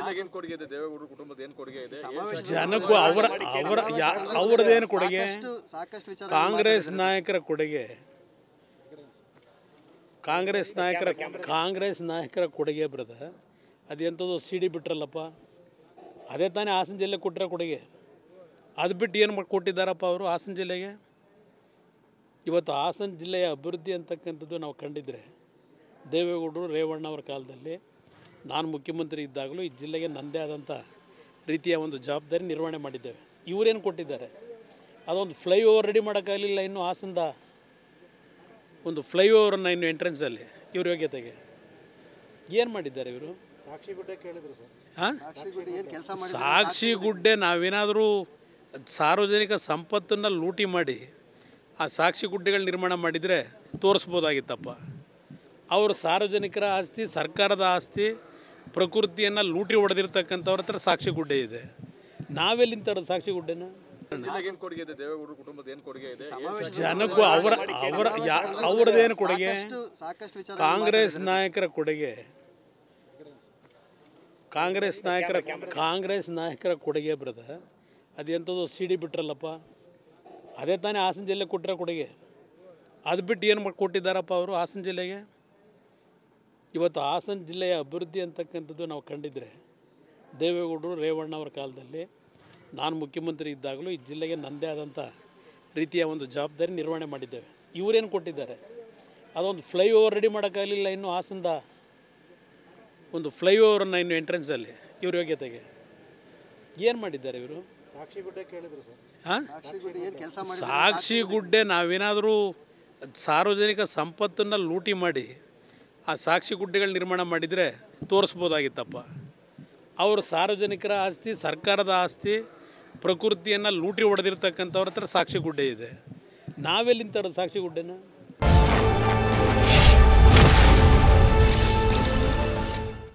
ಜಿಲ್ಲೆಗೆ ಏನು ಕೊಡುಗೆ ಇದೆ, ದೇವೇಗೌಡರ ಕುಟುಂಬದ ಏನು ಕೊಡುಗೆ ಇದೆ, ಜನಕ್ಕೂ ಅವರದೇನು ಕೊಡುಗೆ, ಕಾಂಗ್ರೆಸ್ ನಾಯಕರ ಕೊಡುಗೆ, ಕಾಂಗ್ರೆಸ್ ನಾಯಕರ ಕೊಡುಗೆ ಬ್ರದರ್. ಅದೆಂಥದ್ದು CD ಬಿಟ್ರಲ್ಲಪ್ಪ, ಅದೇ ತಾನೇ ಹಾಸನ ಜಿಲ್ಲೆಗೆ ಕೊಟ್ಟಿರೋ ಕೊಡುಗೆ. ಅದು ಬಿಟ್ಟು ಏನು ಕೊಟ್ಟಿದ್ದಾರಪ್ಪ ಅವರು ಹಾಸನ ಜಿಲ್ಲೆಗೆ? ಇವತ್ತು ಹಾಸನ ಜಿಲ್ಲೆಯ ಅಭಿವೃದ್ಧಿ ಅಂತಕ್ಕಂಥದ್ದು ನಾವು ಕಂಡಿದ್ರೆ ದೇವೇಗೌಡರು ರೇವಣ್ಣ ಅವರ ಕಾಲದಲ್ಲಿ ನಾನು ಮುಖ್ಯಮಂತ್ರಿ ಇದ್ದಾಗಲೂ ಈ ಜಿಲ್ಲೆಗೆ ನನ್ನದೇ ಆದಂಥ ರೀತಿಯ ಒಂದು ಜವಾಬ್ದಾರಿ ನಿರ್ವಹಣೆ ಮಾಡಿದ್ದೇವೆ. ಇವರೇನು ಕೊಟ್ಟಿದ್ದಾರೆ? ಅದೊಂದು ಫ್ಲೈಓವರ್ ರೆಡಿ ಮಾಡೋಕ್ಕಾಗಲಿಲ್ಲ ಇನ್ನೂ ಹಾಸನದ ಒಂದು ಫ್ಲೈಓವರನ್ನು ಇನ್ನು ಎಂಟ್ರೆನ್ಸಲ್ಲಿ ಇವ್ರ ಯೋಗ್ಯತೆಗೆ ಏನು ಮಾಡಿದ್ದಾರೆ ಇವರು? ಸಾಕ್ಷಿಗುಡ್ಡೆ ಕೇಳಿದ್ರು ಸರ್. ಹಾಂ, ಸಾಕ್ಷಿಗುಡ್ಡೆ ನಾವೇನಾದರೂ ಸಾರ್ವಜನಿಕ ಸಂಪತ್ತನ್ನು ಲೂಟಿ ಮಾಡಿ ಆ ಸಾಕ್ಷಿಗುಡ್ಡೆಗಳು ನಿರ್ಮಾಣ ಮಾಡಿದರೆ ತೋರಿಸ್ಬೋದಾಗಿತ್ತಪ್ಪ. ಅವರು ಸಾರ್ವಜನಿಕರ ಆಸ್ತಿ, ಸರ್ಕಾರದ ಆಸ್ತಿ, ಪ್ರಕೃತಿಯನ್ನು ಲೂಟಿ ಹೊಡೆದಿರ್ತಕ್ಕಂಥವ್ರ ಹತ್ರ ಸಾಕ್ಷಿಗುಡ್ಡೆ ಇದೆ. ನಾವೆಲ್ಲಿಂದ ತರೋದು ಸಾಕ್ಷಿಗುಡ್ಡೆನ? ಜಿಲ್ಲೆಗೆ ಏನು ಕೊಡುಗೆ ಇದೆ, ದೇವೇಗೌಡರ ಕುಟುಂಬದ ಏನು ಕೊಡುಗೆ ಇದೆ, ಜನಕ್ಕೂ ಅವರದೇನು ಕೊಡುಗೆ, ಕಾಂಗ್ರೆಸ್ ನಾಯಕರ ಕೊಡುಗೆ, ಕಾಂಗ್ರೆಸ್ ನಾಯಕರ ಕೊಡುಗೆ ಬ್ರದರ್. ಅದೆಂಥದ್ದು CD ಬಿಟ್ರಲ್ಲಪ್ಪ, ಅದೇ ತಾನೇ ಹಾಸನ ಜಿಲ್ಲೆಗೆ ಕೊಟ್ಟಿರೋ ಕೊಡುಗೆ. ಅದು ಬಿಟ್ಟು ಏನು ಕೊಟ್ಟಿದ್ದಾರಪ್ಪ ಅವರು ಹಾಸನ ಜಿಲ್ಲೆಗೆ? ಇವತ್ತು ಹಾಸನ ಜಿಲ್ಲೆಯ ಅಭಿವೃದ್ಧಿ ಅಂತಕ್ಕಂಥದ್ದು ನಾವು ಕಂಡಿದ್ರೆ ದೇವೇಗೌಡರು ರೇವಣ್ಣ ಅವರ ಕಾಲದಲ್ಲಿ ನಾನು ಮುಖ್ಯಮಂತ್ರಿ ಇದ್ದಾಗಲೂ ಈ ಜಿಲ್ಲೆಗೆ ನನ್ನದೇ ಆದಂಥ ರೀತಿಯ ಒಂದು ಜವಾಬ್ದಾರಿ ನಿರ್ವಹಣೆ ಮಾಡಿದ್ದೇವೆ. ಇವರೇನು ಕೊಟ್ಟಿದ್ದಾರೆ? ಅದೊಂದು ಫ್ಲೈಓವರ್ ರೆಡಿ ಮಾಡೋಕ್ಕಾಗಲಿಲ್ಲ ಇನ್ನೂ ಹಾಸನದ ಒಂದು ಫ್ಲೈಓವರನ್ನು ಇನ್ನು ಎಂಟ್ರೆನ್ಸಲ್ಲಿ ಇವ್ರ ಯೋಗ್ಯತೆಗೆ ಏನು ಮಾಡಿದ್ದಾರೆ ಇವರು? ಸಾಕ್ಷಿಗುಡ್ಡೆ ಕೇಳಿದ್ರು ಸರ್. ಹಾಂ, ಸಾಕ್ಷಿಗುಡ್ಡೆ ನಾವೇನಾದರೂ ಸಾರ್ವಜನಿಕ ಸಂಪತ್ತನ್ನು ಲೂಟಿ ಮಾಡಿ ಆ ಸಾಕ್ಷಿಗುಡ್ಡೆಗಳು ನಿರ್ಮಾಣ ಮಾಡಿದರೆ ತೋರಿಸ್ಬೋದಾಗಿತ್ತಪ್ಪ. ಅವರು ಸಾರ್ವಜನಿಕರ ಆಸ್ತಿ, ಸರ್ಕಾರದ ಆಸ್ತಿ, ಪ್ರಕೃತಿಯನ್ನು ಲೂಟಿ ಹೊಡೆದಿರ್ತಕ್ಕಂಥವ್ರ ಹತ್ರ ಸಾಕ್ಷಿಗುಡ್ಡೆ ಇದೆ. ನಾವೆಲ್ಲಿಂದ ತರೋದು ಸಾಕ್ಷಿಗುಡ್ಡೆನ?